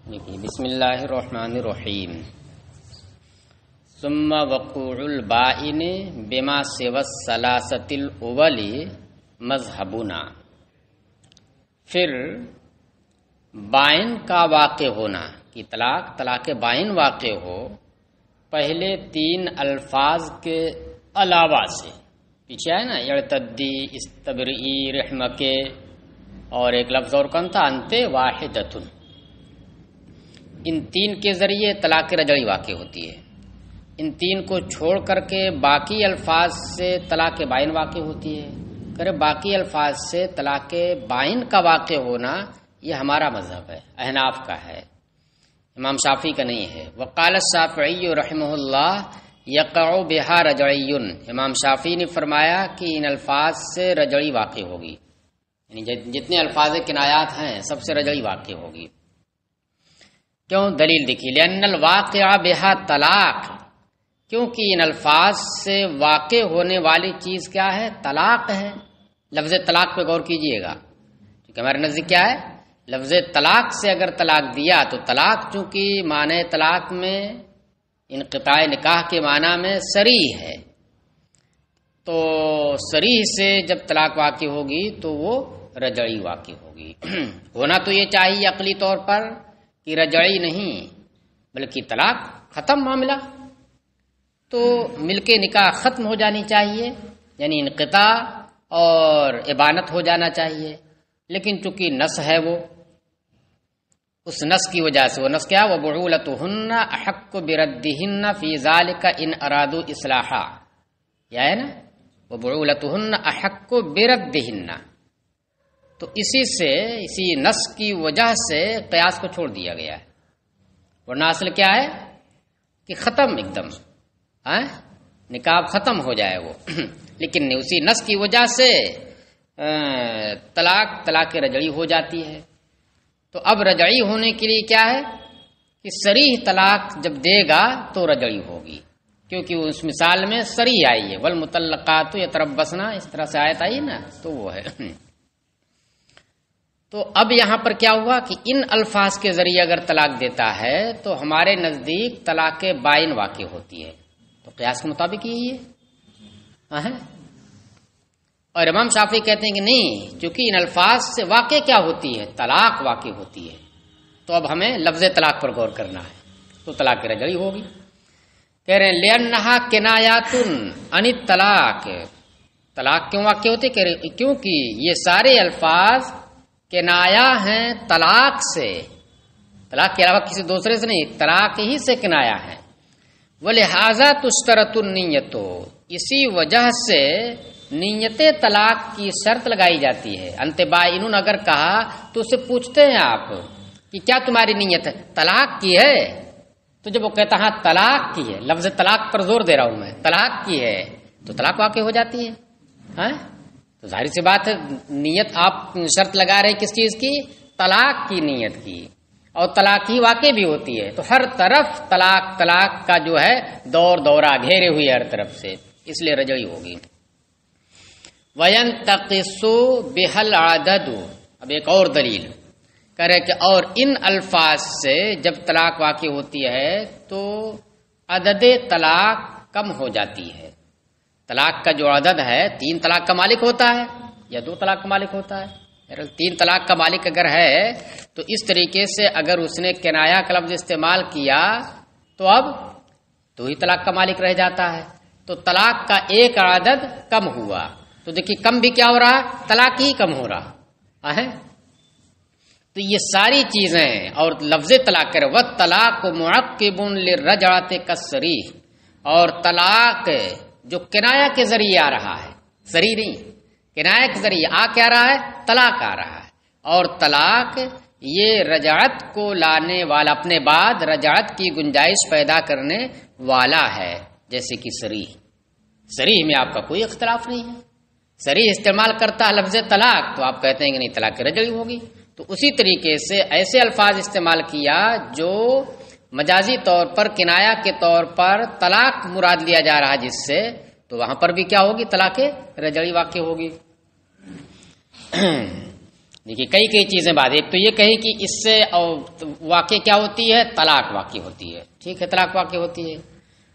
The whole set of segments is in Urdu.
بسم اللہ الرحمن الرحیم ثم وقوع البائن بما سوى الثلاثة الاول مذہبنا، پھر بائن کا واقع ہونا کہ طلاق بائن واقع ہو پہلے تین الفاظ کے علاوہ سے، پیچھے ہے نا یرتدی، استبرئی، رحمکے، اور ایک لفظ اور کون تھا انتے واحدتن، ان تین کے ذریعے طلاق رجعی واقع ہوتی ہے۔ ان تین کو چھوڑ کر کے باقی الفاظ سے طلاق بائن واقع ہوتی ہے۔ باقی الفاظ سے طلاق بائن کا واقع ہونا یہ ہمارا مذہب ہے، احناف کا ہے، امام شافعی کا نہیں ہے۔ وقال الشافعی رحمہ اللہ یقع بہا رجعی، امام شافعی نے فرمایا کہ ان الفاظ سے رجعی واقع ہوگی، یعنی جتنے الفاظ کنایات ہیں سب سے رجعی واقع ہوگی۔ کیوں؟ دلیل دیکھیے، لأن الواقع بہا طلاق، کیونکہ ان الفاظ سے واقع ہونے والی چیز کیا ہے؟ طلاق ہے۔ لفظ طلاق پہ غور کیجئے گا، کیونکہ ہمارے نزدیک کیا ہے؟ لفظ طلاق سے اگر طلاق دیا تو طلاق چونکہ معنی طلاق میں انقطاع نکاح کے معنی میں صریح ہے، تو صریح سے جب طلاق واقع ہوگی تو وہ رجعی واقع ہوگی۔ ہونا تو یہ چاہیے عقلی طور پر کہ رجعی نہیں بلکہ طلاق ختم معاملہ، تو مل کے نکاح ختم ہو جانی چاہیے، یعنی انقطاع اور ابانت ہو جانا چاہیے، لیکن چونکہ نص ہے وہ، اس نص کی وجہ سے، وہ نص کیا؟ وَبُعُولَتُهُنَّ أَحَقُّ بِرَدِّهِنَّ فِي ذَلِكَ إِنْ أَرَادُوا إِصْلَاحًا، یہ ہے نا، وَبُعُولَتُهُنَّ أَحَقُّ بِرَدِّهِنَّ، تو اسی نص کی وجہ سے قیاس کو چھوڑ دیا گیا ہے، ورنہ اصل کیا ہے کہ ختم ایک دم نکاح ختم ہو جائے وہ، لیکن اسی نص کی وجہ سے طلاق رجعی ہو جاتی ہے۔ تو اب رجعی ہونے کے لیے کیا ہے کہ صریح طلاق جب دے گا تو رجعی ہوگی، کیونکہ اس مثال میں صریح آئی ہے، والمطلقات یتربصن، اس طرح سے آیت آئی نا، تو وہ ہے۔ تو اب یہاں پر کیا ہوا کہ ان الفاظ کے ذریعے اگر طلاق دیتا ہے تو ہمارے نزدیک طلاق بائن واقع ہوتی ہے، تو قیاس کے مطابق یہی ہے۔ اور امام شافعی کہتے ہیں کہ نہیں، چونکہ ان الفاظ سے واقع کیا ہوتی ہے؟ طلاق واقع ہوتی ہے، تو اب ہمیں لفظ طلاق پر غور کرنا ہے، تو طلاق رجعی ہوگی۔ کہہ رہے ہیں لأنہا کنایات عن الطلاق، طلاق کیوں واقع ہوتی ہے؟ کیونکہ یہ سارے الفاظ کنایا ہیں طلاق سے، طلاق کے علاوہ کسی دوسرے سے نہیں، طلاق ہی سے کنایا ہے۔ وَلِهَذَا تُشْتَرَطُ النِّيَّةُ، اسی وجہ سے نیت طلاق کی شرط لگائی جاتی ہے۔ انت بائنون اگر کہا تو اسے پوچھتے ہیں آپ کہ کیا تمہاری نیت ہے؟ طلاق کی ہے؟ تو جب وہ کہتا ہاں طلاق کی ہے، لفظ طلاق پر زور دے رہا ہوں میں، طلاق کی ہے، تو طلاق واقع ہو جاتی ہے۔ تو ظاہر سی بات ہے، نیت آپ شرط لگا رہے کس چیز کی؟ طلاق کی نیت کی، اور طلاق ہی واقع بھی ہوتی ہے، تو ہر طرف طلاق کا جو ہے دورہ گھیرے ہوئی ہر طرف سے، اس لیے رجعی ہوگی۔ وَيَنْتَقِصُ بِهَا الْعَدَدُ، اب ایک اور دلیل کرے کہ اور ان الفاظ سے جب طلاق واقع ہوتی ہے تو عدد طلاق کم ہو جاتی ہے۔ طلاق کا جو عدد ہے، 3 طلاق کا مالک ہوتا ہے یا 2 طلاق کا مالک ہوتا ہے؟ 3 طلاق کا مالک اگر ہے تو اس طریقے سے اگر اس نے کنایا کا لفظ استعمال کیا تو اب 2 ہی طلاق کا مالک رہ جاتا ہے، تو طلاق کا ایک عدد کم ہوا، تو دیکھیے کم بھی کیا ہو رہا؟ طلاق ہی کم ہو رہا ہے۔ تو یہ ساری چیزیں اور لفظ طلاق کرے وَالطَّلَاقُ مُعَقِّبٌ لِلرَّجْعَةِ كَالصَّرِيحِ، اور طلاق جو کنایا کے ذریعے آ رہا ہے، صریح نہیں، کنایا کے ذریعے کیا رہا ہے؟ طلاق آ رہا ہے، اور طلاق یہ رجعت کو لانے والا، اپنے بعد رجعت کی گنجائش پیدا کرنے والا ہے، جیسے کہ صریح میں آپ کا کوئی اختلاف نہیں ہے، صریح استعمال کرتا ہے لفظ طلاق تو آپ کہتے ہیں کہ نہیں طلاق رجعی ہوگی۔ تو اسی طریقے سے ایسے الفاظ استعمال کیا جو مجازی طور پر کنایا کے طور پر طلاق مراد لیا جا رہا ہے جس سے، تو وہاں پر بھی کیا ہوگی؟ طلاق رجعی واقع ہوگی۔ دیکھیے کئی کئی چیزیں بات. ایک تو یہ کہی کہ اس سے واقع کیا ہوتی ہے؟ طلاق واقع ہوتی ہے. ٹھیک ہے، طلاق واقع ہوتی ہے.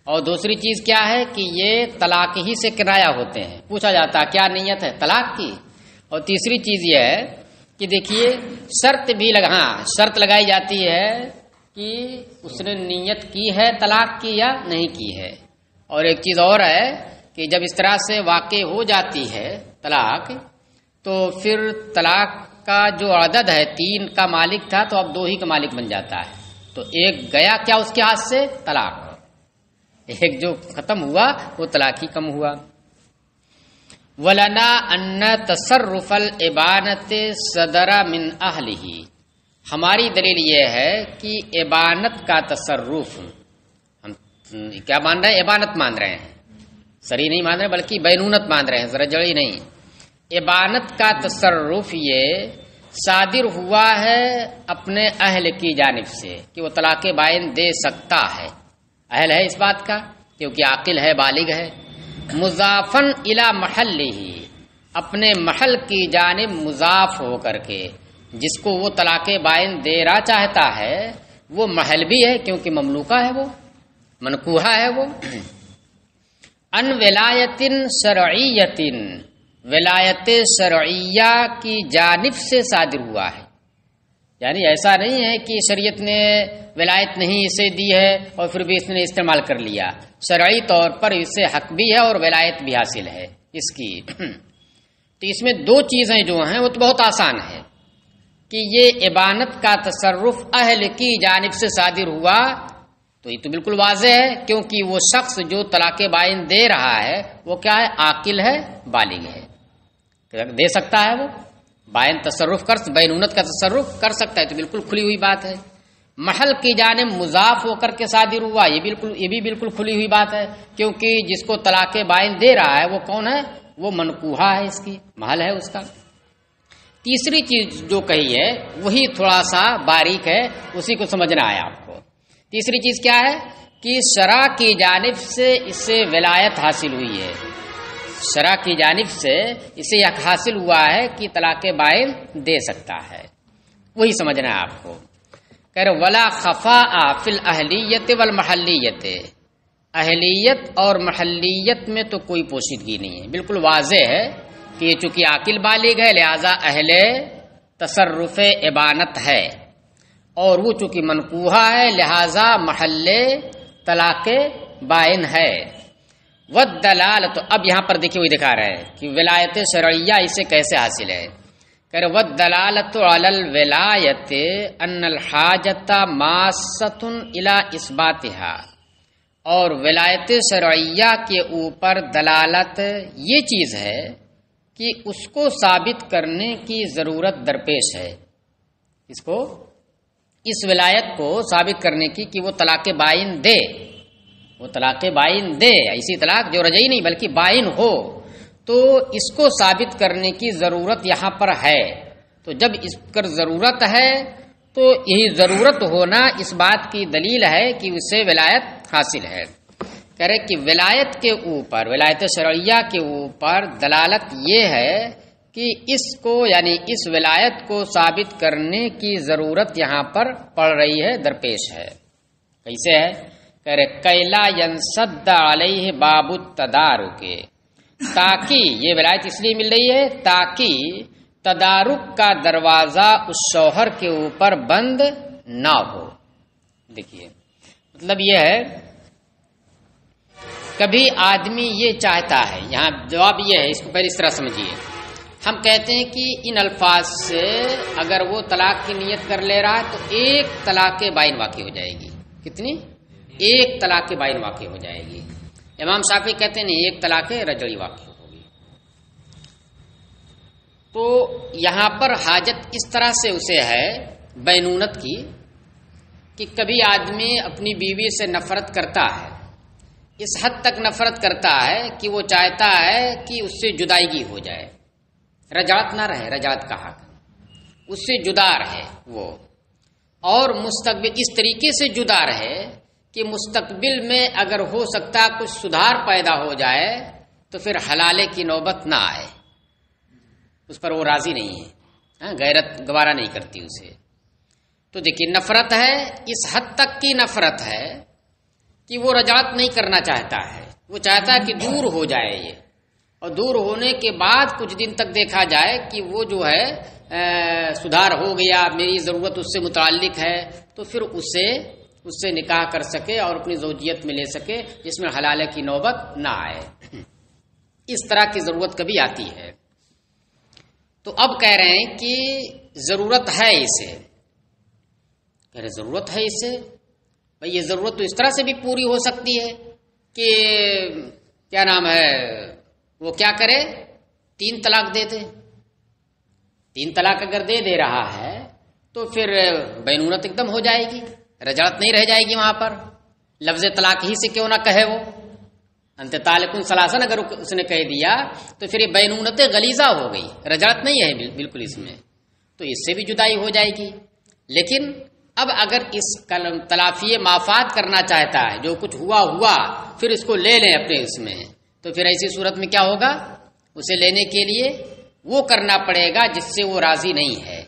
اور دوسری چیز کیا ہے کہ یہ طلاق ہی سے کنایا ہوتے ہیں. پوچھا جاتا کیا نیت ہے طلاق کی. اور تیسری چیز یہ ہے کہ دیکھیے شرط بھی شرط لگائی جاتی ہے کہ اس نے نیت کی ہے طلاق کی یا نہیں کی ہے. اور ایک چیز اور ہے کہ جب اس طرح سے واقع ہو جاتی ہے طلاق تو پھر طلاق کا جو عدد ہے 3 کا مالک تھا تو اب 2 ہی کا مالک بن جاتا ہے. تو ایک گیا کیا اس کے ہاتھ سے؟ طلاق. ایک جو ختم ہوا وہ طلاق ہی کم ہوا. وَلَنَا أَنَّ تَصَرُّفَ الْإِبَانَةِ صَدَرَ مِنْ أَهْلِهِ. ہماری دلیل یہ ہے کہ ابانت کا تصرف، ہم کیا مان رہے ہیں؟ ابانت مان رہے ہیں، سری نہیں مان رہے بلکہ بینونت مان رہے ہیں، ذرا جڑی نہیں. ابانت کا تصرف یہ صادر ہوا ہے اپنے اہل کی جانب سے کہ وہ طلاق بائن دے سکتا ہے. اہل ہے اس بات کا کیونکہ عاقل ہے، بالغ ہے. مضافن الی محلہ، اپنے محل کی جانب مضاف ہو کر کے جس کو وہ طلاق بائن دینا چاہتا ہے وہ محل بھی ہے کیونکہ مملوکہ ہے، وہ منکوحہ ہے. وہ ان ولایت شرعیت، ولایت شرعیہ کی جانب سے صادر ہوا ہے. یعنی ایسا نہیں ہے کہ شریعت نے ولایت نہیں اسے دی ہے اور پھر بھی اس نے استعمال کر لیا. شرعی طور پر اسے حق بھی ہے اور ولایت بھی حاصل ہے اس کی. تو اس میں 2 چیزیں جو ہیں وہ تو بہت آسان ہے کہ یہ ابانت کا تصرف اہل کی جانب سے صادر ہوا تو یہ تو بالکل واضح ہے کیونکہ وہ شخص جو طلاق بائن دے رہا ہے وہ کیا ہے؟ عاقل ہے، بالغ ہے، دے سکتا ہے. وہ بائن تصرف بینونت کا تصرف کر سکتا ہے، تو بالکل کھلی ہوئی بات ہے. محل کی جانب مضاف ہو کر کے صادر ہوا یہ بھی بالکل کھلی ہوئی بات ہے کیونکہ جس کو طلاق بائن دے رہا ہے وہ کون ہے؟ وہ منکوحہ ہے، اس کی محل ہے اس کا. تیسری چیز جو کہی ہے وہی تھوڑا سا باریک ہے، اسی کو سمجھنا ہے آپ کو. تیسری چیز کیا ہے کہ شرع کی جانب سے اسے ولایت حاصل ہوئی ہے. شرع کی جانب سے اسے یہ حاصل ہوا ہے کہ طلاق بائن دے سکتا ہے. وہی سمجھنا ہے آپ کو. کہہ رہے ولا خفاء فی الاہلیت والمحلیت، اہلیت اور محلیت میں تو کوئی پوشیدگی نہیں ہے، بالکل واضح ہے کہ یہ چونکہ عاقل بالغ ہے لہذا اہل تصرف ابانت ہے، اور وہ چونکہ منکوحہ ہے لہذا محل طلاق بائن ہے. والدلالۃ، اب یہاں پر دیکھیے وہی دکھا رہے ہیں کہ ولایت شرعیہ اسے کیسے حاصل ہے. کہ والدلالۃ علی الولایت ان الحاجۃ ماسۃ الی اثباتها، اور ولایت شرعیہ کے اوپر دلالت یہ چیز ہے کہ اس کو ثابت کرنے کی ضرورت درپیش ہے. اس ولایت کو ثابت کرنے کی کہ وہ طلاق بائن دے، وہ طلاق بائن دے، ایسی طلاق جو رجعی نہیں بلکہ بائن ہو، تو اس کو ثابت کرنے کی ضرورت یہاں پر ہے. تو جب اس پر ضرورت ہے تو یہی ضرورت ہونا اس بات کی دلیل ہے کہ اسے ولایت حاصل ہے. کہہ رہے کہ ولایت کے اوپر، ولایت شرعیہ کے اوپر دلالت یہ ہے کہ اس کو یعنی اس ولایت کو ثابت کرنے کی ضرورت یہاں پر پڑ رہی ہے، درپیش ہے. کیسے ہے؟ کہہ رہے کیلا ینسد علیہ باب التدارک، تاکہ یہ ولایت اس لیے مل رہی ہے تاکہ تدارک کا دروازہ اس شوہر کے اوپر بند نہ ہو. دیکھیے مطلب یہ ہے کبھی آدمی یہ چاہتا ہے، یہاں جواب یہ ہے، اس کو پہلے اس طرح سمجھیے. ہم کہتے ہیں کہ ان الفاظ سے اگر وہ طلاق کی نیت کر لے رہا ہے تو ایک طلاق بائن واقع ہو جائے گی. کتنی؟ ایک طلاق بائن واقع ہو جائے گی. امام شافعی کہتے ہیں نہیں، ایک طلاق رجعی واقع ہوگی. تو یہاں پر حاجت اس طرح سے اسے ہے بینونت کی کہ کبھی آدمی اپنی بیوی سے نفرت کرتا ہے، اس حد تک نفرت کرتا ہے کہ وہ چاہتا ہے کہ اس سے جدائیگی ہو جائے، رجعت نہ رہے، رجعت کا حق، اس سے جدا رہے وہ، اور مستقبل اس طریقے سے جدا رہے کہ مستقبل میں اگر ہو سکتا کچھ سدھار پیدا ہو جائے تو پھر حلالے کی نوبت نہ آئے. اس پر وہ راضی نہیں ہے. غیرت گوارا نہیں کرتی اسے. تو دیکھیے نفرت ہے، اس حد تک کی نفرت ہے کہ وہ رجعت نہیں کرنا چاہتا ہے، وہ چاہتا ہے کہ دور ہو جائے یہ، اور دور ہونے کے بعد کچھ دن تک دیکھا جائے کہ وہ جو ہے سدھار ہو گیا، میری ضرورت اس سے متعلق ہے، تو پھر اس سے نکاح کر سکے اور اپنی زوجیت میں لے سکے جس میں حلالے کی نوبت نہ آئے. اس طرح کی ضرورت کبھی آتی ہے. تو اب کہہ رہے ہیں کہ ضرورت ہے اسے، کہہ رہے ضرورت ہے اسے. بھائی یہ ضرورت تو اس طرح سے بھی پوری ہو سکتی ہے کہ کیا نام ہے وہ کیا کرے، 3 طلاق دے دے. 3 طلاق اگر دے رہا ہے تو پھر بینونت ایک دم ہو جائے گی، رجعت نہیں رہ جائے گی وہاں پر. لفظ طلاق ہی سے کیوں نہ کہے وہ، انت طالقن ثلاثن اگر اس نے کہہ دیا تو پھر یہ بینونت غلیظہ ہو گئی، رجعت نہیں ہے بالکل اس میں، تو اس سے بھی جدائی ہو جائے گی. لیکن اب اگر اس تلافی مافات کرنا چاہتا ہے، جو کچھ ہوا پھر اس کو لے لیں اپنے اس میں، تو پھر ایسی صورت میں کیا ہوگا، اسے لینے کے لیے وہ کرنا پڑے گا جس سے وہ راضی نہیں ہے.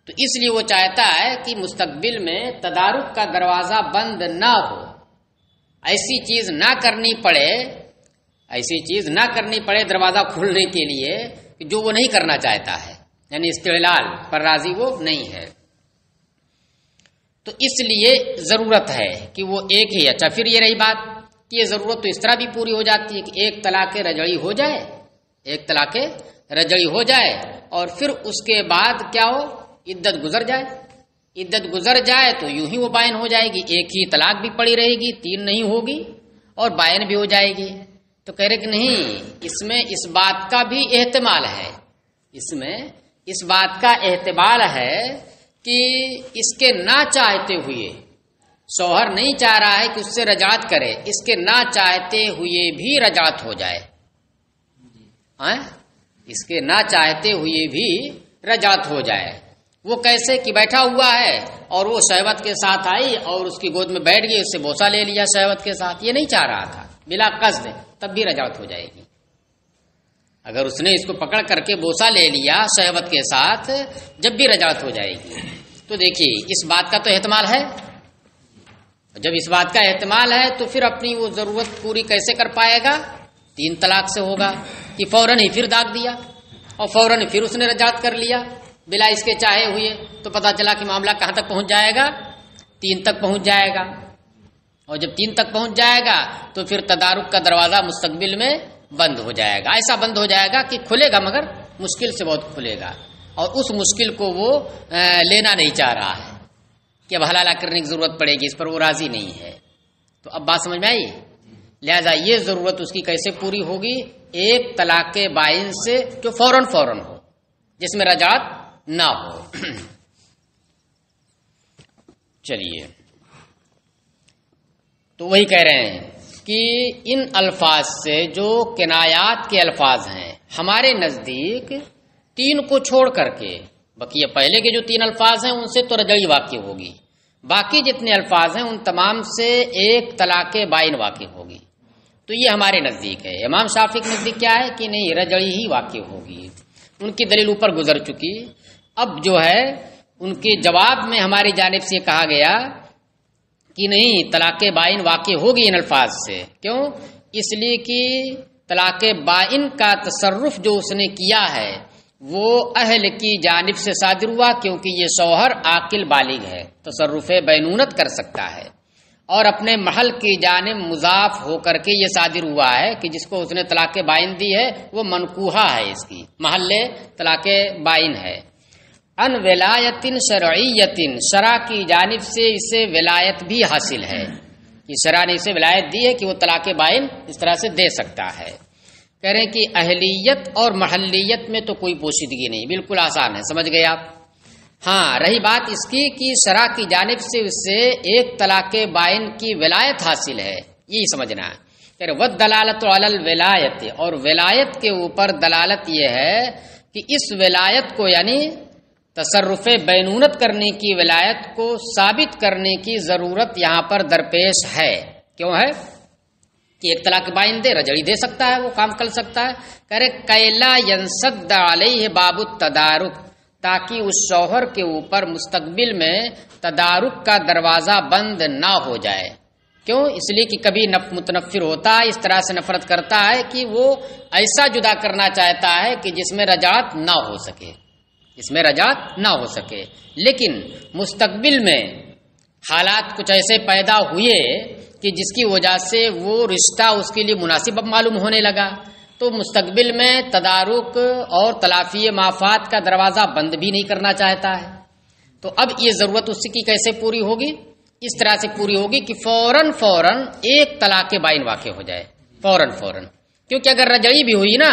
تو اس لیے وہ چاہتا ہے کہ مستقبل میں تدارک کا دروازہ بند نہ ہو، ایسی چیز نہ کرنی پڑے دروازہ کھولنے کے لیے جو وہ نہیں کرنا چاہتا ہے، یعنی استعلال پر راضی وہ نہیں ہے. تو اس لیے ضرورت ہے کہ وہ ایک ہی. اچھا پھر یہ رہی بات کہ یہ ضرورت تو اس طرح بھی پوری ہو جاتی ہے کہ ایک طلاق رجعی ہو جائے اور پھر اس کے بعد کیا ہو، عدت گزر جائے تو یوں ہی وہ بائن ہو جائے گی، ایک ہی طلاق بھی پڑی رہے گی، 3 نہیں ہوگی اور بائن بھی ہو جائے گی. تو کہہ رہے کہ نہیں، اس میں اس بات کا بھی احتمال ہے، کہ اس کے نہ چاہتے ہوئے، شوہر نہیں چاہ رہا ہے کہ اس سے رجعت کرے، اس کے نہ چاہتے ہوئے بھی رجعت ہو جائے. اس کے نہ چاہتے ہوئے بھی رجعت ہو جائے. وہ کیسے کہ بیٹھا ہوا ہے اور وہ شہوت کے ساتھ آئی اور اس کی گود میں بیٹھ گئی، اس سے بوسہ لے لیا شہوت کے ساتھ، یہ نہیں چاہ رہا تھا، بلا قصد، تب بھی رجعت ہو جائے گی. اگر اس نے اس کو پکڑ کر کے بوسہ لے لیا شہوت کے ساتھ، جب بھی رجعت ہو جائے گی. تو دیکھیے اس بات کا تو احتمال ہے. جب اس بات کا احتمال ہے تو پھر اپنی وہ ضرورت پوری کیسے کر پائے گا، 3 طلاق سے ہوگا کہ فوراً ہی پھر داغ دیا اور فوراً پھر اس نے رجعت کر لیا بلا اس کے چاہے ہوئے. تو پتہ چلا کہ معاملہ کہاں تک پہنچ جائے گا، 3 تک پہنچ جائے گا. اور جب 3 تک پہنچ جائے گا تو پھر تدارک کا دروازہ مستقبل میں بند ہو جائے گا. ایسا بند ہو جائے گا کہ کھلے گا مگر مشکل سے بہت کھلے گا، اور اس مشکل کو وہ لینا نہیں چاہ رہا ہے کہ اب حلالہ کرنے کی ضرورت پڑے گی، اس پر وہ راضی نہیں ہے. تو اب بات سمجھ میں آئی. لہذا یہ ضرورت اس کی کیسے پوری ہوگی، ایک طلاق بائن سے جو فوراً ہو، جس میں رجعت نہ ہو. چلیے تو وہی کہہ رہے ہیں کہ ان الفاظ سے جو کنایات کے الفاظ ہیں ہمارے نزدیک 3 کو چھوڑ کر کے، بقیہ پہلے کے جو 3 الفاظ ہیں ان سے تو رجعی واقع ہوگی، باقی جتنے الفاظ ہیں ان تمام سے ایک طلاق بائن واقع ہوگی. تو یہ ہمارے نزدیک ہے. امام شافعی کے نزدیک کیا ہے کہ نہیں، رجعی ہی واقع ہوگی. ان کی دلیل اوپر گزر چکی. اب جو ہے ان کے جواب میں ہماری جانب سے کہا گیا کہ نہیں، طلاق بائن واقع ہوگی ان الفاظ سے. کیوں؟ اس لیے کہ طلاق بائن کا تصرف جو اس نے کیا ہے وہ اہل کی جانب سے صادر ہوا، کیونکہ یہ شوہر عاقل بالغ ہے، تصرف بینونت کر سکتا ہے، اور اپنے محل کی جانب مضاف ہو کر کے یہ صادر ہوا ہے کہ جس کو اس نے طلاق بائن دی ہے وہ منکوحہ ہے، اس کی محل طلاق بائن ہے. ان ولایت شرعیت، شرع کی جانب سے اسے ولایت بھی حاصل ہے، کہ شرع نے اسے ولایت دی ہے کہ وہ طلاق بائن اس طرح سے دے سکتا ہے. کہہ رہے ہیں کہ اہلیت اور محلیت میں تو کوئی پوشیدگی نہیں، بالکل آسان ہے، سمجھ گئے آپ. ہاں رہی بات اس کی کہ شرع کی جانب سے اسے ایک طلاق بائن کی ولایت حاصل ہے، یہی سمجھنا ہے. کہہ رہے والدلالۃ علی الولایت، اور ولایت کے اوپر دلالت یہ ہے کہ اس ولایت کو، یعنی تصرف بینونت کرنے کی ولایت کو ثابت کرنے کی ضرورت یہاں پر درپیش ہے. کیوں ہے کہ ایک طلاق بائن دے، رجعی دے سکتا ہے، وہ کام کر سکتا ہے. کہہ رہے کیلا ینسد علیہ باب التدارک، تاکہ اس شوہر کے اوپر مستقبل میں تدارک کا دروازہ بند نہ ہو جائے. کیوں؟ اس لیے کہ کبھی متنفر ہوتا ہے، اس طرح سے نفرت کرتا ہے کہ وہ ایسا جدا کرنا چاہتا ہے کہ جس میں رجعت نہ ہو سکے، اس میں رجعت نہ ہو سکے. لیکن مستقبل میں حالات کچھ ایسے پیدا ہوئے کہ جس کی وجہ سے وہ رشتہ اس کے لیے مناسب معلوم ہونے لگا، تو مستقبل میں تدارک اور تلافی مافات کا دروازہ بند بھی نہیں کرنا چاہتا ہے. تو اب یہ ضرورت اس کی کیسے پوری ہوگی؟ اس طرح سے پوری ہوگی کہ فوراً ایک طلاق بائن واقع ہو جائے، فوراً. کیونکہ اگر رجعی بھی ہوئی نا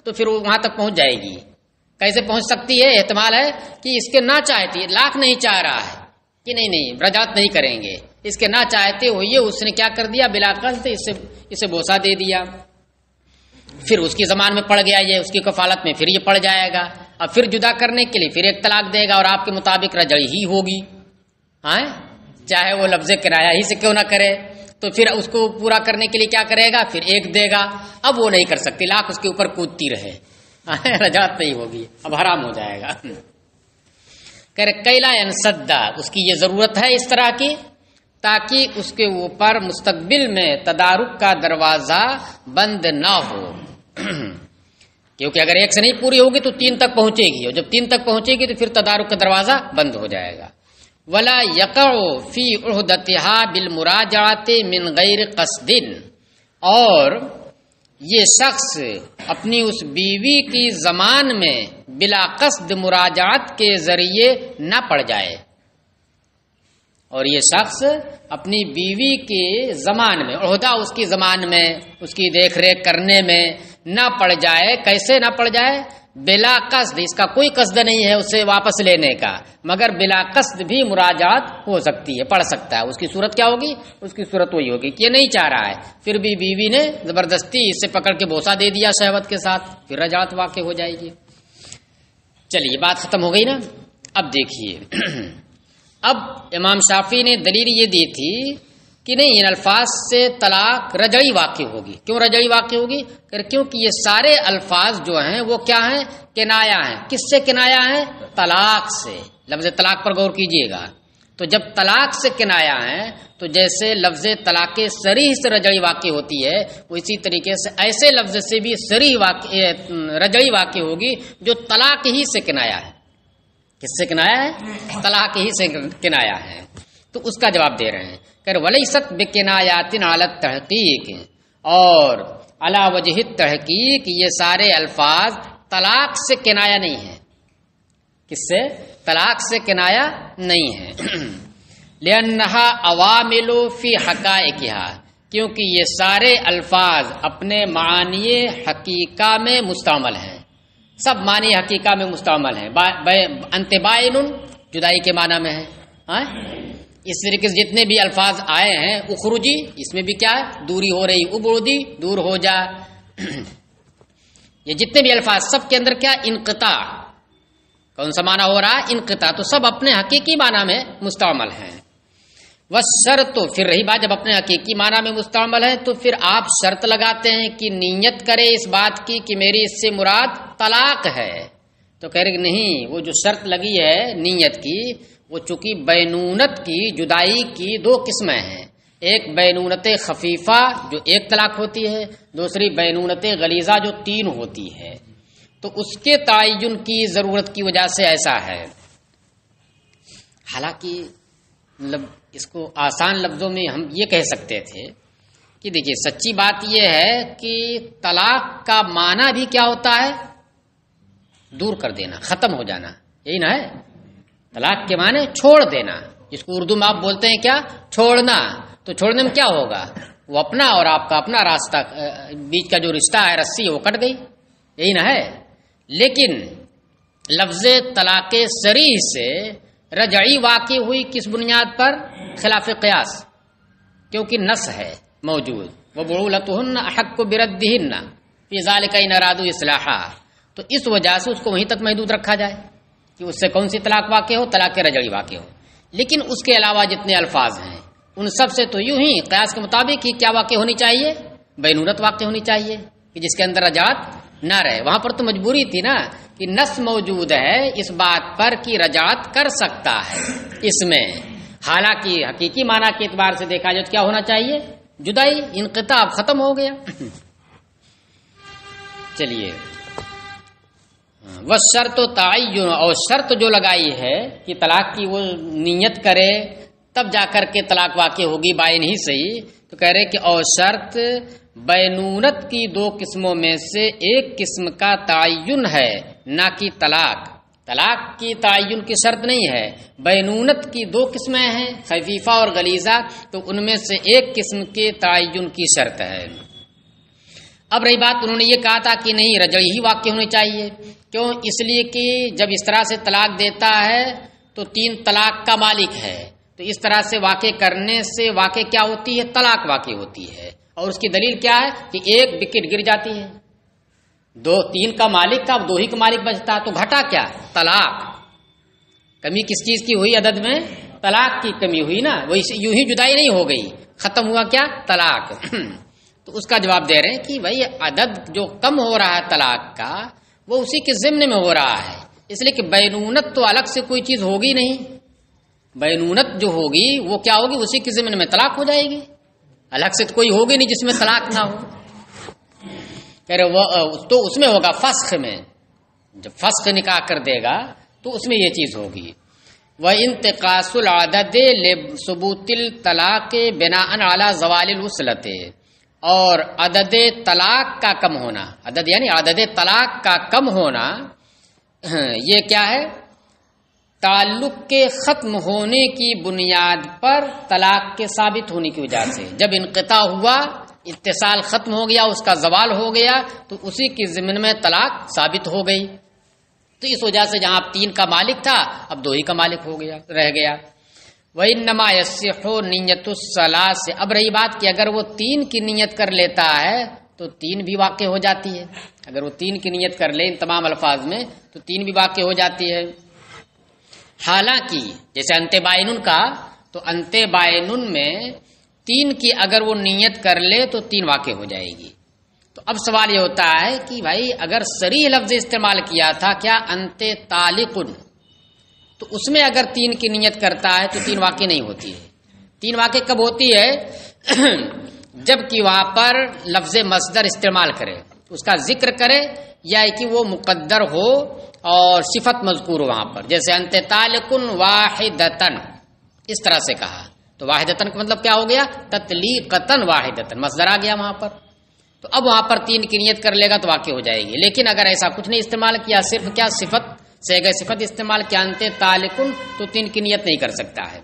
تو پھر وہ وہاں تک پہنچ جائے گی. کیسے پہنچ سکتی ہے؟ احتمال ہے کہ اس کے نہ چاہتی، لاکھ نہیں چاہ رہا ہے کہ نہیں رجعت نہیں کریں گے، اس کے نہ چاہتے ہوئے اس نے کیا کر دیا، بلا قصد اسے بوسہ دے دیا. پھر اس کی زمان میں پڑ گیا، یہ اس کی کفالت میں پھر یہ پڑ جائے گا. اب پھر جدا کرنے کے لیے پھر ایک طلاق دے گا اور آپ کے مطابق رجعی ہی ہوگی، ہاں چاہے وہ لفظ کرایہ ہی سے کیوں نہ کرے. تو پھر اس کو پورا کرنے کے لیے کیا کرے گا، پھر ایک دے گا. اب وہ نہیں کر سکتی، لاکھ اس کے اوپر کودتی رہے، رجعت نہیں ہوگی، اب حرام ہو جائے گا. کیلا انسدا، اس کی یہ ضرورت ہے اس طرح کی تاکہ اس کے اوپر مستقبل میں تدارک کا دروازہ بند نہ ہو. کیونکہ اگر ایک سے نہیں پوری ہوگی تو 3 تک پہنچے گی، اور جب 3 تک پہنچے گی تو پھر تدارک کا دروازہ بند ہو جائے گا. ولا یقع فی عہدتها بالمراجعۃ من غیر قصد، اور یہ شخص اپنی اس بیوی کی زمان میں بلا قصد مراجعت کے ذریعے نہ پڑ جائے. اور یہ شخص اپنی بیوی کے زمان میں، عہدہ اس کی زمان میں، اس کی دیکھ ریکھ کرنے میں نہ پڑ جائے. کیسے نہ پڑ جائے؟ بلا قصد، اس کا کوئی قصد نہیں ہے اسے واپس لینے کا، مگر بلا قصد بھی مراجعت ہو سکتی ہے، پڑھ سکتا ہے. اس کی صورت کیا ہوگی؟ اس کی صورت وہی ہوگی کہ یہ نہیں چاہ رہا ہے، پھر بھی بیوی نے زبردستی اسے پکڑ کے بوسہ دے دیا شہوت کے ساتھ، پھر رجعت واقع ہو جائے گی. چلیے بات ختم ہو گئی نا. اب دیکھیے، اب امام شافعی نے دلیل یہ دی تھی کہ نہیں، ان الفاظ سے طلاق رجعی واقع ہوگی. کیوں رجعی واقع ہوگی؟ کیونکہ یہ سارے الفاظ جو ہیں وہ کیا ہیں؟ کنایا ہیں. کس سے کنایا ہے؟ طلاق سے. لفظ طلاق پر غور کیجئے گا. تو جب طلاق سے کنایا ہے تو جیسے لفظ طلاق صریح سے رجعی واقع ہوتی ہے، وہ اسی طریقے سے ایسے لفظ سے بھی صریح رجعی واقع ہوگی جو طلاق ہی سے کنایا ہے. کس سے کنایا ہے؟ طلاق ہی سے کنایا ہے. تو اس کا جواب دے رہے ہیں کہ ولیست بکنایات علی التحقیق، اور علی وجہ التحقیق یہ سارے الفاظ طلاق سے کنایا نہیں ہے. کس سے؟ طلاق سے کنایا نہیں ہے. لأنہا عوامل فی حقائقہا، کیونکہ یہ سارے الفاظ اپنے معنی حقیقہ میں مستعمل ہیں، سب معنی حقیقہ میں مستعمل ہیں. انت بائن جدائی کے معنی میں ہے. اس طریقے سے جتنے بھی الفاظ آئے ہیں، اخرجی اس میں بھی کیا ہے؟ دوری ہو رہی، ابعدی دور ہو جا. یہ جتنے بھی الفاظ سب کے اندر کیا؟ انقطاع. کون سا معنی ہو رہا ہے؟ انقطاع. تو سب اپنے حقیقی معنی میں مستعمل ہیں. والشرط، تو پھر رہی بات، جب اپنے حقیقی معنی میں مستعمل ہے تو پھر آپ شرط لگاتے ہیں کہ نیت کرے اس بات کی کہ میری اس سے مراد طلاق ہے. تو کہہ رہے کہ نہیں، وہ جو شرط لگی ہے نیت کی، وہ چونکہ بینونت کی، جدائی کی 2 قسمیں ہیں. ایک بینونت خفیفہ جو 1 طلاق ہوتی ہے، دوسری بینونت غلیظہ جو 3 ہوتی ہے. تو اس کے تعین کی ضرورت کی وجہ سے ایسا ہے. حالانکہ اس کو آسان لفظوں میں ہم یہ کہہ سکتے تھے کہ دیکھیے، سچی بات یہ ہے کہ طلاق کا معنی بھی کیا ہوتا ہے؟ دور کر دینا، ختم ہو جانا. یہی نا ہے طلاق کے معنی؟ چھوڑ دینا. جس کو اردو میں آپ بولتے ہیں کیا؟ چھوڑنا. تو چھوڑنے میں کیا ہوگا؟ وہ اپنا اور آپ کا اپنا راستہ، بیچ کا جو رشتہ ہے، رسی ہے، وہ کٹ گئی. یہی نا ہے. لیکن لفظ طلاق صریح سے رجعی واقع ہوئی کس بنیاد پر؟ خلاف قیاس. کیونکہ نص ہے موجود، وبعولتهن احق بردهن فی ذلک ان ارادوا اصلاحا. تو اس وجہ سے اس کو وہیں تک محدود رکھا جائے کہ اس سے کون سی طلاق واقع ہو؟ طلاق رجعی واقع ہو. لیکن اس کے علاوہ جتنے الفاظ ہیں ان سب سے تو یوں ہی قیاس کے مطابق ہی کیا واقع ہونی چاہیے؟ بینونت واقع ہونی چاہیے کہ جس کے اندر رجعت نہ رہے. وہاں پر تو مجبوری تھی نا کہ نص موجود ہے اس بات پر کہ رجعت کر سکتا ہے اس میں، حالانکہ حقیقی معنی کے اعتبار سے دیکھا جائے تو کیا ہونا چاہیے؟ جدائی، انقطاع ختم ہو گیا۔ چلیے، وہ شرط و تعین، اور شرط جو لگائی ہے کہ طلاق کی وہ نیت کرے تب جا کر کے طلاق واقع ہوگی، بائن ہی صحیح، تو کہہ رہے کہ اور شرط بینونت کی دو قسموں میں سے ایک قسم کا تعین ہے، نہ کہ طلاق۔ طلاق کی تعین کی شرط نہیں ہے، بینونت کی دو قسمیں ہیں، خفیفہ اور غلیظہ، تو ان میں سے ایک قسم کے تعین کی شرط ہے۔ اب رہی بات، انہوں نے یہ کہا تھا کہ نہیں رجعی ہی واقع ہونی چاہیے، کیوں؟ اس لیے کہ جب اس طرح سے طلاق دیتا ہے تو 3 طلاق کا مالک ہے، تو اس طرح سے واقع کرنے سے واقع کیا ہوتی ہے؟ طلاق واقع ہوتی ہے، اور اس کی دلیل کیا ہے کہ ایک وکٹ گر جاتی ہے، 3 کا مالک تھا، اب 2 ہی کا مالک بچتا، تو گھٹا کیا؟ طلاق۔ کمی کس چیز کی ہوئی عدد میں؟ طلاق کی کمی ہوئی نا، وہ یوں ہی جدائی نہیں ہو گئی، ختم ہوا کیا؟ طلاق۔ تو اس کا جواب دے رہے ہیں کہ بھائی عدد جو کم ہو رہا ہے طلاق کا وہ اسی کے ضمن میں ہو رہا ہے، اس لیے کہ بینونت تو الگ سے کوئی چیز ہوگی نہیں، بینونت جو ہوگی وہ کیا ہوگی؟ اسی کے ضمن میں طلاق ہو جائے گی، الگ سے تو کوئی ہوگی نہیں جس میں طلاق نہ ہو۔ کہہ رہے وہ تو اس میں ہوگا فسخ میں، جب فسخ نکاح کر دے گا تو اس میں یہ چیز ہوگی۔ وہ انتقاص العدد لثبوت الطلاق بناء علی زوال الوصلۃ، اور عدد طلاق کا کم ہونا، عدد یعنی عدد طلاق کا کم ہونا، یہ کیا ہے؟ تعلق کے ختم ہونے کی بنیاد پر طلاق کے ثابت ہونے کی وجہ سے، جب انقطاع ہوا، اتصال ختم ہو گیا، اس کا زوال ہو گیا، تو اسی کی ضمن میں طلاق ثابت ہو گئی، تو اس وجہ سے جہاں 3 کا مالک تھا اب 2 ہی کا مالک ہو گیا، رہ گیا۔ وَإِنَّمَا يَصِحُّ نِيَّةُ الثَّلَاثِ، اب رہی بات کہ اگر وہ 3 کی نیت کر لیتا ہے تو 3 بھی واقع ہو جاتی ہے، اگر وہ 3 کی نیت کر لے ان تمام الفاظ میں تو 3 بھی واقع ہو جاتی ہے۔ حالانکہ جیسے انتے بائنن کا، تو انتے بائنن میں 3 کی اگر وہ نیت کر لے تو 3 واقع ہو جائے گی۔ تو اب سوال یہ ہوتا ہے کہ بھائی اگر صریح لفظ استعمال کیا تھا کیا انتے طالقن، تو اس میں اگر 3 کی نیت کرتا ہے تو 3 واقع نہیں ہوتی ہے۔ 3 واقع کب ہوتی ہے؟ جب کہ وہاں پر لفظ مصدر استعمال کرے، اس کا ذکر کرے، یا کہ وہ مقدر ہو اور صفت مذکور ہو وہاں پر، جیسے انت طالقن واحدتن، اس طرح سے کہا تو واحدتن کا مطلب کیا ہو گیا؟ تطلیقتن واحدتن، مصدر آ گیا وہاں پر، تو اب وہاں پر 3 کی نیت کر لے گا تو واقع ہو جائے گی۔ لیکن اگر ایسا کچھ نہیں استعمال کیا، صرف کیا صفت سے صفت استعمال کیا انت طالقن، تو 3 کی نیت نہیں کر سکتا ہے۔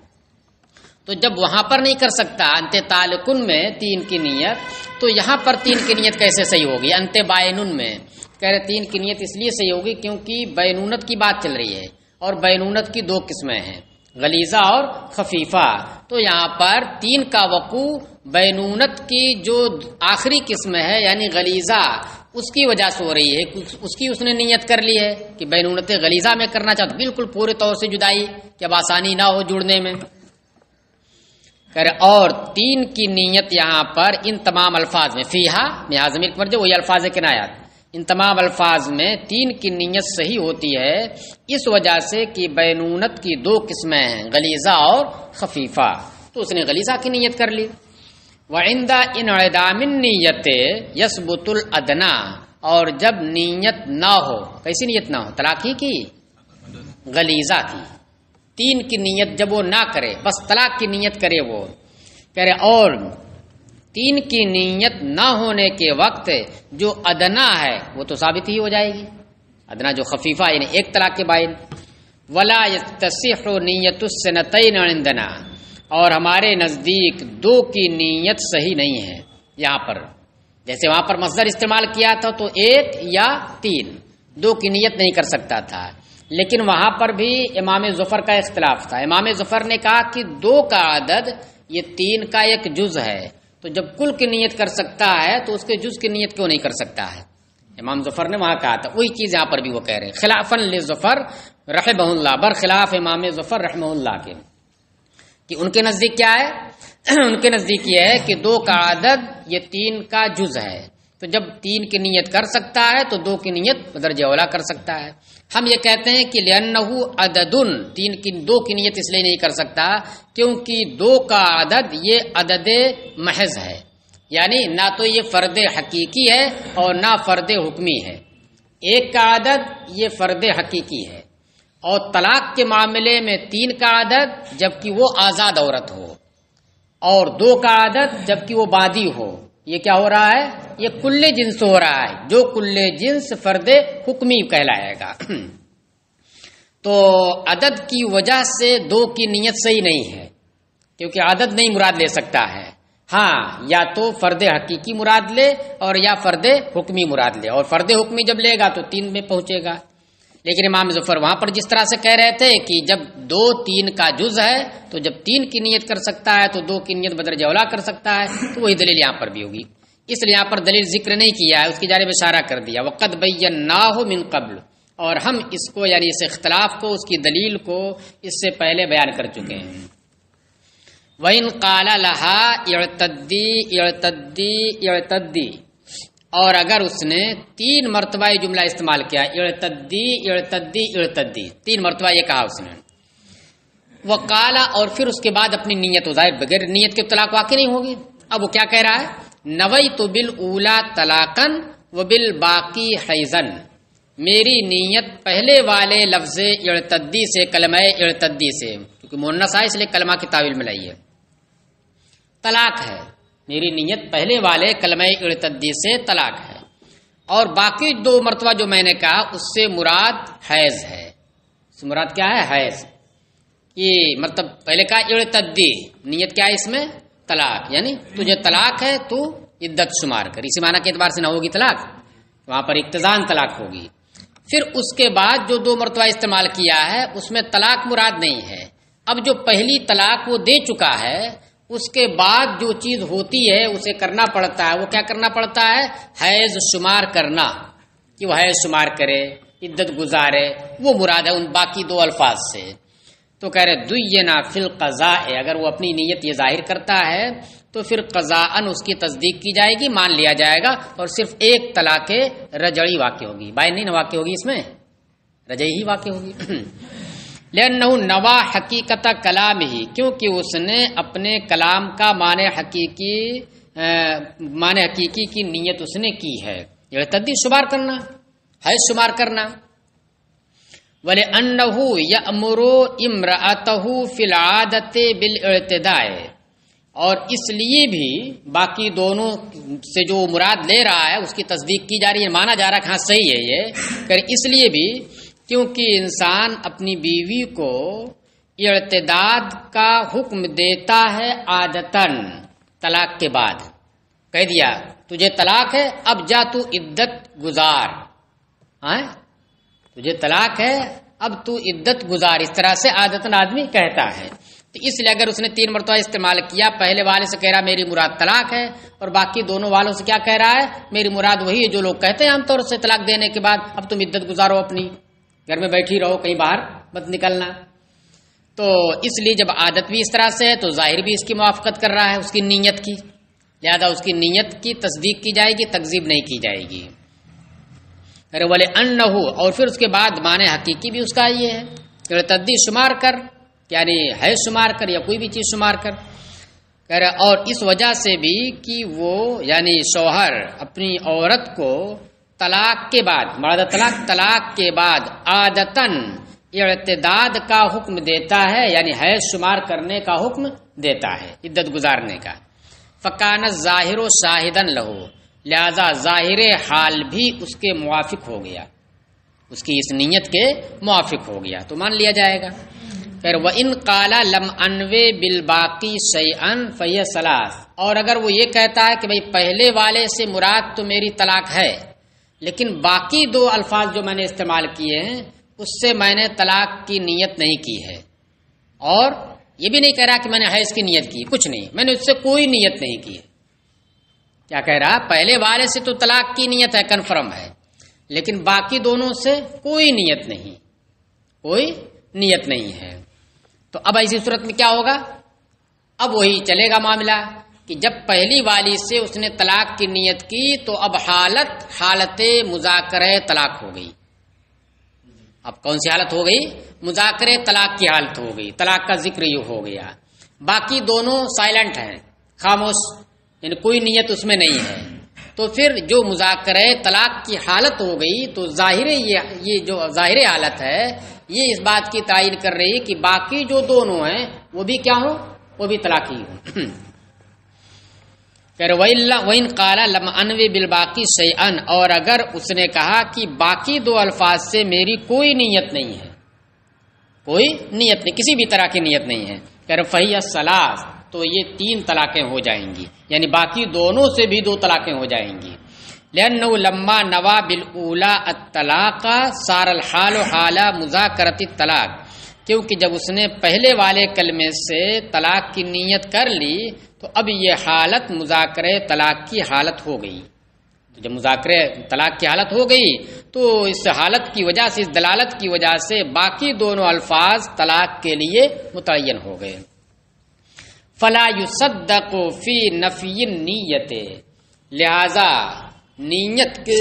تو جب وہاں پر نہیں کر سکتا انت طالقن میں 3 کی نیت، تو یہاں پر 3 کی نیت کیسے صحیح ہوگی؟ انت بائنن میں کہہ رہے 3 کی نیت اس لیے صحیح ہوگی کیونکہ بینونت کی بات چل رہی ہے، اور بینونت کی 2 قسمیں ہیں، غلیظہ اور خفیفہ، تو یہاں پر 3 کا وقوع بینونت کی جو آخری قسم ہے یعنی غلیظہ، اس کی وجہ سے ہو رہی ہے، اس کی اس نے نیت کر لی ہے کہ بینونت غلیظہ میں کرنا چاہتا، بالکل پورے طور سے جدائی کہ اب آسانی نہ ہو جڑنے میں۔ اور 3 کی نیت یہاں پر ان تمام الفاظ میں، فیہا ضمیر کی مرجع وہی الفاظ کنایات، ان تمام الفاظ میں 3 کی نیت صحیح ہوتی ہے اس وجہ سے کہ بینونت کی 2 قسمیں ہیں، غلیظہ اور خفیفہ، تو اس نے غلیظہ کی نیت کر لی۔ وعند انعدام النیت یثبت الادنی، اور جب نیت نہ ہو، کیسی نیت نہ ہو؟ طلاق ہی کی، غلیظہ کی، 3 کی نیت جب وہ نہ کرے، بس طلاق کی نیت کرے، وہ کہہ رہے اور 3 کی نیت نہ ہونے کے وقت جو ادنا ہے وہ تو ثابت ہی ہو جائے گی، ادنا جو خفیفہ یعنی 1 طلاق کے بائن۔ ولا یتصح نیت السنتین عندنا، اور ہمارے نزدیک 2 کی نیت صحیح نہیں ہے یہاں پر، جیسے وہاں پر مصدر استعمال کیا تھا تو 1 یا 3، 2 کی نیت نہیں کر سکتا تھا، لیکن وہاں پر بھی امام ظفر کا اختلاف تھا۔ امام ظفر نے کہا کہ 2 کا عدد یہ 3 کا ایک جز ہے، تو جب کل کی نیت کر سکتا ہے تو اس کے جز کی نیت کیوں نہیں کر سکتا ہے؟ امام ظفر نے وہاں کہا تھا، وہی چیز یہاں پر بھی وہ کہہ رہے ہیں، خلافاً لظفر رحمہ اللہ، برخلاف امام ظفر رحمہ اللہ کے، کہ ان کے نزدیک کیا ہے؟ ان کے نزدیک یہ ہے کہ 2 کا عدد یہ 3 کا جز ہے، تو تو جب 3 کی نیت کر سکتا ہے تو 2 کی نیت بدرجہ اولا کر سکتا ہے. ہم یہ کہتے ہیں کہ لأنہ عدد، 2 کی نیت اس لیے نہیں کر سکتا کیونکہ 2 کا عدد یہ عدد محض ہے، یعنی نہ تو یہ فرد حقیقی ہے اور نہ فرد حکمی ہے. 1 کا عدد یہ فرد حقیقی ہے، اور طلاق کے معاملے میں 3 کا عدد جبکہ وہ آزاد عورت ہو، اور 2 کا عدد جبکہ وہ بادی ہو. یہ کیا ہو رہا ہے؟ یہ کل جنس ہو رہا ہے، جو کل جنس فرد حکمی کہلائے گا. تو عدد کی وجہ سے 2 کی نیت صحیح نہیں ہے، کیونکہ عدد نہیں مراد لے سکتا ہے. ہاں، یا تو فرد حقیقی مراد لے اور یا فرد حکمی مراد لے، اور فرد حکمی جب لے گا تو 3 میں پہنچے گا. لیکن امام ظفر وہاں پر جس طرح سے کہہ رہے تھے کہ جب 2 3 کا جز ہے تو جب 3 کی نیت کر سکتا ہے تو 2 کی نیت بدرجہ اولا کر سکتا ہے، تو وہی دلیل یہاں پر بھی ہوگی. اس لیے یہاں پر دلیل ذکر نہیں کیا ہے، اس کی جانب اشارہ کر دیا. وقد بیناہ من قبل، اور ہم اس کو یعنی اس اختلاف کو، اس کی دلیل کو اس سے پہلے بیان کر چکے ہیں. وَإِنْ قَالَ لَهَا اعْتَدِّي، اور اگر اس نے 3 مرتبہ یہ جملہ استعمال کیا، اعتدی 3 مرتبہ یہ کہا اس نے. وقال، اور پھر اس کے بعد اپنی نیت، ظاہر بغیر نیت کے طلاق واقع نہیں ہوگی. اب وہ کیا کہہ رہا ہے؟ نویت بالاولی طلاقا وبالباقی حیضا، میری نیت پہلے والے لفظ اعتدی سے، کلمہ اعتدی سے، کیونکہ مؤنث ہے اس لیے کلمہ کی تعویل میں لائیے، طلاق ہے. میری نیت پہلے والے کلمہ اعتدی سے طلاق ہے، اور باقی 2 مرتبہ جو میں نے کہا اس سے مراد حیض ہے. اس سے مراد کیا ہے؟ حیض. یہ مطلب پہلے کہا اعتدی، نیت کیا ہے اس میں؟ طلاق، یعنی تجھے طلاق ہے تو عدت شمار کر. اسی معنی کے اعتبار سے نہ ہوگی طلاق، وہاں پر اقتضان طلاق ہوگی. پھر اس کے بعد جو 2 مرتبہ استعمال کیا ہے اس میں طلاق مراد نہیں ہے. اب جو پہلی طلاق وہ دے چکا ہے، اس کے بعد جو چیز ہوتی ہے اسے کرنا پڑتا ہے. وہ کیا کرنا پڑتا ہے؟ حیض شمار کرنا، کہ وہ حیض شمار کرے، عدت گزارے، وہ مراد ہے ان باقی 2 الفاظ سے. تو کہہ رہے دینا فی القضاء، اگر وہ اپنی نیت یہ ظاہر کرتا ہے تو پھر قضاءً اس کی تصدیق کی جائے گی، مان لیا جائے گا، اور صرف 1 طلاق رجعی واقع ہوگی. بائن نہیں واقع ہوگی، اس میں رجعی ہی واقع ہوگی. لأنہ نوا حقیقت کلام ہی، کیونکہ اس نے اپنے کلام کا معنی حقیقی کی نیت اس نے کی ہے. اعتدی شمار کرنا، حیض شمار کرنا. وَلِأَنَّهُ يَأْمُرُ امْرَأَتَهُ فِي الْعَادَةِ بِالْاِعْتِدَاءِ، اور اس لیے بھی باقی دونوں سے جو مراد لے رہا ہے اس کی تصدیق کی جا رہی ہے، مانا جا رہا ہے کہ ہاں صحیح ہے یہ، کہ اس لیے بھی کیونکہ انسان اپنی بیوی کو اعتداد کا حکم دیتا ہے عادتاً. طلاق کے بعد کہہ دیا تجھے طلاق ہے، اب جا تو عدت گزار، تجھے طلاق ہے اب تو عدت گزار، اس طرح سے عادتاً آدمی کہتا ہے. تو اس لیے اگر اس نے 3 مرتبہ استعمال کیا، پہلے والے سے کہہ رہا میری مراد طلاق ہے، اور باقی دونوں والوں سے کیا کہہ رہا ہے؟ میری مراد وہی ہے جو لوگ کہتے ہیں عام طور سے طلاق دینے کے بعد اب تم عدت گزارو، اپنی گھر میں بیٹھی رہو، کہیں باہر مت نکلنا. تو اس لیے جب عادت بھی اس طرح سے ہے تو ظاہر بھی اس کی موافقت کر رہا ہے، اس کی نیت کی، لہذا اس کی نیت کی تصدیق کی جائے گی، تکذیب نہیں کی جائے گی. ارے والے ان ہو، اور پھر اس کے بعد معنی حقیقی بھی اس کا یہ ہے، اعتدی شمار کر، یعنی ہے شمار کر یا کوئی بھی چیز شمار کر. اور اس وجہ سے بھی کہ وہ یعنی شوہر اپنی عورت کو طلاق کے بعد، بعد طلاق کے بعد عادتاً اعتداد کا حکم دیتا ہے، یعنی حیض شمار کرنے کا حکم دیتا ہے، عدت گزارنے کا. فکان ظاہر و شاہدن لہو، لہذا ظاہر حال بھی اس کے موافق ہو گیا، اس کی اس نیت کے موافق ہو گیا تو مان لیا جائے گا. پھر وَإِن قَالَ لَمْ أَنْوِ بِالْبَاقِي شَيْئًا فَهِيَ ثَلَاث، اور اگر وہ یہ کہتا ہے کہ بھئی پہلے والے سے مراد تو میری طلاق ہے، لیکن باقی 2 الفاظ جو میں نے استعمال کیے ہیں اس سے میں نے طلاق کی نیت نہیں کی ہے، اور یہ بھی نہیں کہہ رہا کہ میں نے حیض کی نیت کی، کچھ نہیں، میں نے اس سے کوئی نیت نہیں کی. کیا کہہ رہا؟ پہلے والے سے تو طلاق کی نیت ہے، کنفرم ہے، لیکن باقی دونوں سے کوئی نیت نہیں، کوئی نیت نہیں ہے. تو اب ایسی صورت میں کیا ہوگا؟ اب وہی چلے گا معاملہ. کہ جب پہلی والی سے اس نے طلاق کی نیت کی تو اب حالت مذاکرہ طلاق ہو گئی. اب کون سی حالت ہو گئی؟ مذاکرہ طلاق کی حالت ہو گئی. طلاق کا ذکر یہ ہو گیا. باقی دونوں سائلنٹ ہیں، خاموش، یعنی کوئی نیت اس میں نہیں ہے. تو پھر جو مذاکرہ طلاق کی حالت ہو گئی تو ظاہر یہ جو ظاہر حالت ہے یہ اس بات کی تائید کر رہی ہے کہ باقی جو دونوں ہیں وہ بھی کیا ہو؟ وہ بھی طلاقی ہو. پھر وَإِن قَالَ لَمْ أَنْوِ بِالْبَاقِي شَيْئًا، اور اگر اس نے کہا کہ باقی دو الفاظ سے میری کوئی نیت نہیں ہے، کوئی نیت نہیں، کسی بھی طرح کی نیت نہیں ہے، پھر فَهِيَ الثَّلَاثُ، تو یہ 3 طلاقیں ہو جائیں گی، یعنی باقی دونوں سے بھی 2 طلاقیں ہو جائیں گی. لِأَنَّهُ لَمَّا نَوَى بِالْأُولَىٰ الطَّلَاقَ صَارَ الْحَالُ حَالَ مُذَاكَرَةِ الطَّلَاقِ، کیونکہ جب اس نے پہلے والے کلمے سے طلاق کی نیت کر لی تو اب یہ حالت مذاکرہ طلاق کی حالت ہو گئی. تو جب مذاکرہ طلاق کی حالت ہو گئی تو اس حالت کی وجہ سے، اس دلالت کی وجہ سے باقی دونوں الفاظ طلاق کے لیے متعین ہو گئے. فلا يصدق فی نفی النیت، لہذا نیت کے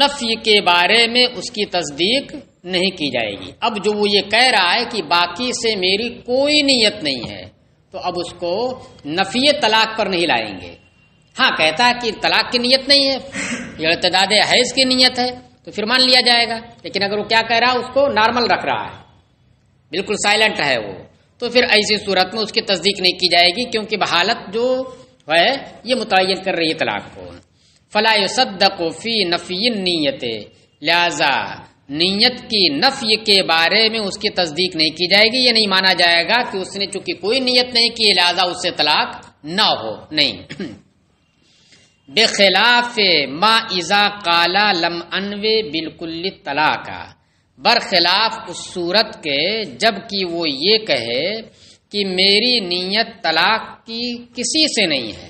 نفی کے بارے میں اس کی تصدیق نہیں کی جائے گی. اب جو وہ یہ کہہ رہا ہے کہ باقی سے میری کوئی نیت نہیں ہے تو اب اس کو نفی طلاق پر نہیں لائیں گے. ہاں کہتا ہے کہ طلاق کی نیت نہیں ہے، یہ ارتداد حیض کی نیت ہے تو پھر مان لیا جائے گا. لیکن اگر وہ کیا کہہ رہا ہے، اس کو نارمل رکھ رہا ہے، بالکل سائلنٹ ہے وہ، تو پھر ایسی صورت میں اس کی تصدیق نہیں کی جائے گی، کیونکہ حالت جو ہے یہ متعین کر رہی ہے طلاق کو. فلا يصدق فی نفی النیت، لہذا نیت کی نفی کے بارے میں اس کی تصدیق نہیں کی جائے گی. یہ نہیں مانا جائے گا کہ اس نے چونکہ کوئی نیت نہیں کی لہذا اس سے طلاق نہ ہو، نہیں. بخلاف ما اذا قال لم انوی بالکل طلاق، برخلاف اس صورت کے جب کہ وہ یہ کہے کہ میری نیت طلاق کی کسی سے نہیں ہے.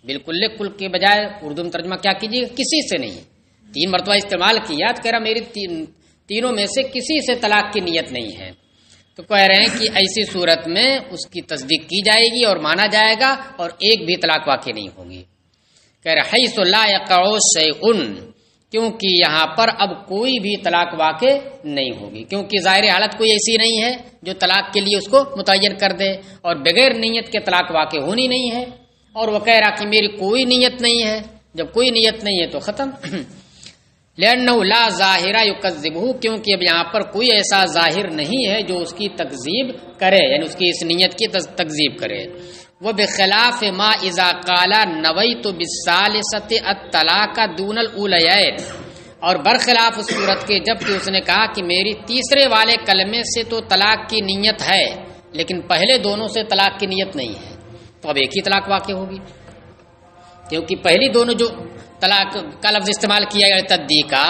بالکل کل کے بجائے اردو میں ترجمہ کیا کیجیے؟ کسی سے نہیں. 3 مرتبہ استعمال کیا تو کہہ رہا میری تینوں میں سے کسی سے طلاق کی نیت نہیں ہے. تو کہہ رہے ہیں کہ ایسی صورت میں اس کی تصدیق کی جائے گی اور مانا جائے گا اور ایک بھی طلاق واقع نہیں ہوگی. کہہ رہے حیث لا یقع شیء، کیونکہ یہاں پر اب کوئی بھی طلاق واقع نہیں ہوگی، کیونکہ ظاہر حالت کوئی ایسی نہیں ہے جو طلاق کے لیے اس کو متعین کر دے، اور بغیر نیت کے طلاق واقع ہونی نہیں ہے. اور وہ کہہ رہا کہ میری کوئی نیت نہیں ہے، جب کوئی نیت نہیں ہے تو ختم. لأنه لا ظاہر یکذبہ، کیونکہ اب یہاں پر کوئی ایسا ظاہر نہیں ہے جو اس کی تکذیب کرے، یعنی اس کی اس نیت کی تکذیب کرے. وبخلاف ما اذا قال نویت بالثالثۃ الطلاق دون الاولیین، اور برخلاف اس صورت کے جب کہ اس نے کہا کہ میری تیسرے والے کلمے سے تو طلاق کی نیت ہے لیکن پہلے دونوں سے طلاق کی نیت نہیں ہے، تو اب ایک ہی طلاق واقع ہوگی، کیونکہ پہلی دونوں جو طلاق کا لفظ استعمال کیا گیا ارتدی کا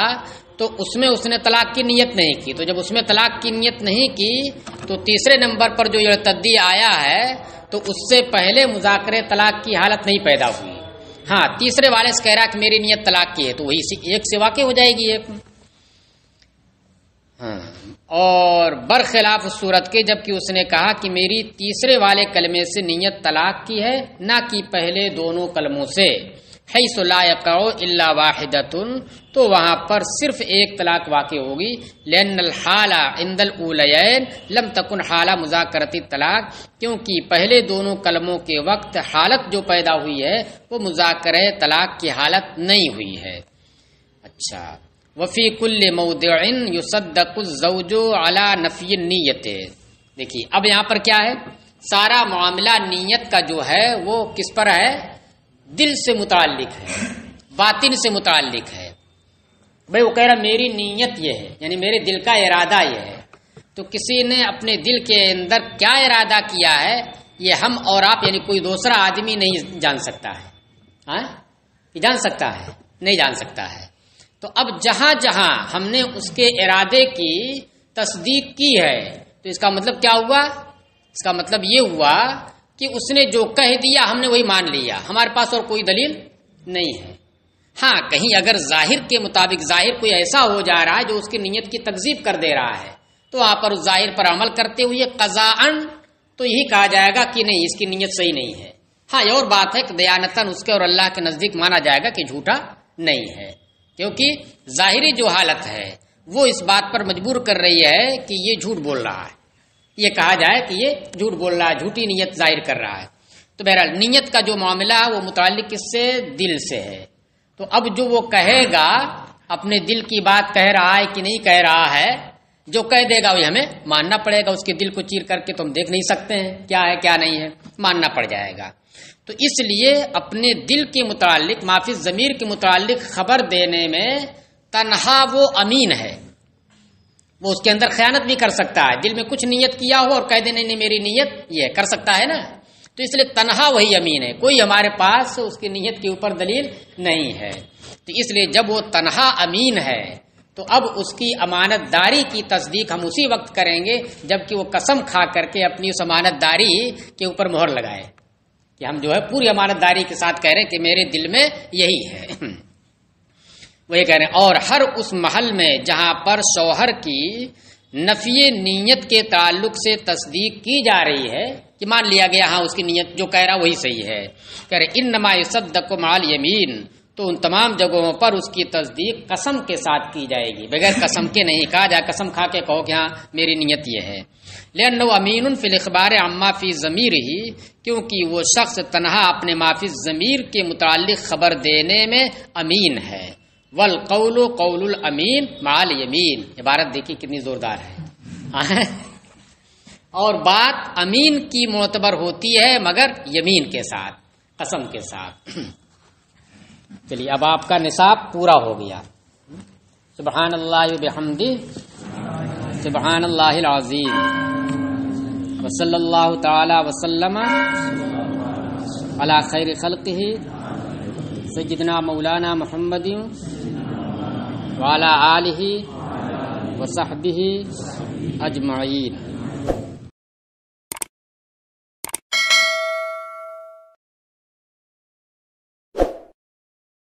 تو اس میں اس نے طلاق کی نیت نہیں کی. تو جب اس میں طلاق کی نیت نہیں کی تو تیسرے نمبر پر جو ارتدی آیا ہے تو اس سے پہلے مذاکرے طلاق کی حالت نہیں پیدا ہوئی. ہاں تیسرے والے سے کہہ رہا کہ میری نیت طلاق کی ہے تو وہی ایک سے واقع ہو جائے گی ایک. ہاں اور برخلاف صورت کے جب کہ اس نے کہا کہ میری تیسرے والے کلمے سے نیت طلاق کی ہے نہ کہ پہلے دونوں کلموں سے، حیث لا یقع الا واحدۃ، تو وہاں پر صرف ایک طلاق واقع ہوگی. لأن الحال عند الاولیین لم تکن حال مذاکرۃ الطلاق، کیونکہ پہلے دونوں کلموں کے وقت حالت جو پیدا ہوئی ہے وہ مذاکرہ طلاق کی حالت نہیں ہوئی ہے. اچھا، وفی کل موضع یصدق الزوج علی نفی النیت. دیکھیے اب یہاں پر کیا ہے، سارا معاملہ نیت کا جو ہے وہ کس پر ہے؟ دل سے متعلق ہے، باطن سے متعلق ہے. بھئی وہ کہہ رہا میری نیت یہ ہے، یعنی میرے دل کا ارادہ یہ ہے. تو کسی نے اپنے دل کے اندر کیا ارادہ کیا ہے یہ ہم اور آپ یعنی کوئی دوسرا آدمی نہیں جان سکتا ہے. ہاں جان سکتا ہے؟ نہیں جان سکتا ہے. تو اب جہاں جہاں ہم نے اس کے ارادے کی تصدیق کی ہے تو اس کا مطلب کیا ہوا؟ اس کا مطلب یہ ہوا کہ اس نے جو کہہ دیا ہم نے وہی مان لیا، ہمارے پاس اور کوئی دلیل نہیں ہے. ہاں کہیں اگر ظاہر کے مطابق ظاہر کوئی ایسا ہو جا رہا ہے جو اس کی نیت کی تکذیب کر دے رہا ہے تو آپ پر اس ظاہر پر عمل کرتے ہوئے قضاءً تو یہی کہا جائے گا کہ نہیں اس کی نیت صحیح نہیں ہے، ہاں یہ اور بات ہے کہ دیانتاً اس کے اور اللہ کے نزدیک مانا جائے گا کہ جھوٹا نہیں ہے، کیونکہ ظاہری جو حالت ہے وہ اس بات پر مجبور کر رہی ہے کہ یہ جھوٹ بول رہا ہے، یہ کہا جائے کہ یہ جھوٹ بول رہا ہے، جھوٹی نیت ظاہر کر رہا ہے۔ تو بہرحال نیت کا جو معاملہ ہے وہ متعلق کس سے؟ دل سے ہے۔ تو اب جو وہ کہے گا اپنے دل کی بات کہہ رہا ہے کہ نہیں کہہ رہا ہے، جو کہہ دے گا وہی ہمیں ماننا پڑے گا، اس کے دل کو چیر کر کے تو ہم دیکھ نہیں سکتے ہیں کیا ہے کیا نہیں ہے، ماننا پڑ جائے گا۔ تو اس لیے اپنے دل کے متعلق معافی ضمیر کے متعلق خبر دینے میں تنہا وہ امین ہے، وہ اس کے اندر خیانت بھی کر سکتا ہے، دل میں کچھ نیت کیا ہو اور کہہ دے نہیں میری نیت یہ کر سکتا ہے نا، تو اس لیے تنہا وہی امین ہے، کوئی ہمارے پاس اس کی نیت کے اوپر دلیل نہیں ہے۔ تو اس لیے جب وہ تنہا امین ہے تو اب اس کی امانت داری کی تصدیق ہم اسی وقت کریں گے جبکہ وہ قسم کھا کر کے اپنی اس امانت داری کے اوپر مہر لگائے کہ ہم جو ہے پوری امانت داری کے ساتھ کہہ رہے ہیں کہ میرے دل میں یہی ہے۔ وہی کہہ رہے ہیں اور ہر اس محل میں جہاں پر شوہر کی نفی نیت کے تعلق سے تصدیق کی جا رہی ہے کہ مان لیا گیا ہاں اس کی نیت جو کہہ رہا وہی صحیح ہے، کہہ رہے انما یصدق مع الیمین، تو ان تمام جگہوں پر اس کی تصدیق قسم کے ساتھ کی جائے گی، بغیر قسم کے نہیں کہا جائے قسم کھا کے کہو کہ ہاں میری نیت یہ ہے۔ لأنه امین فی الاخبار عما فی ضمیرہ، کیونکہ وہ شخص تنہا اپنے ما فی ضمیر کے متعلق خبر دینے میں امین ہے۔ والقول قول الامین مع الیمین، عبارت دیکھیے کتنی زوردار ہے، اور بات امین کی معتبر ہوتی ہے مگر یمین کے ساتھ، قسم کے ساتھ۔ چلیے اب آپ کا نصاب پورا ہو گیا۔ سبحان اللہ وبحمدہ، سبحان اللہ العظیم، وصلی اللہ تعالی وسلم علی خیر خلقہ سیدنا مولانا محمد وعلی آلہ وصحبہ اجمعین۔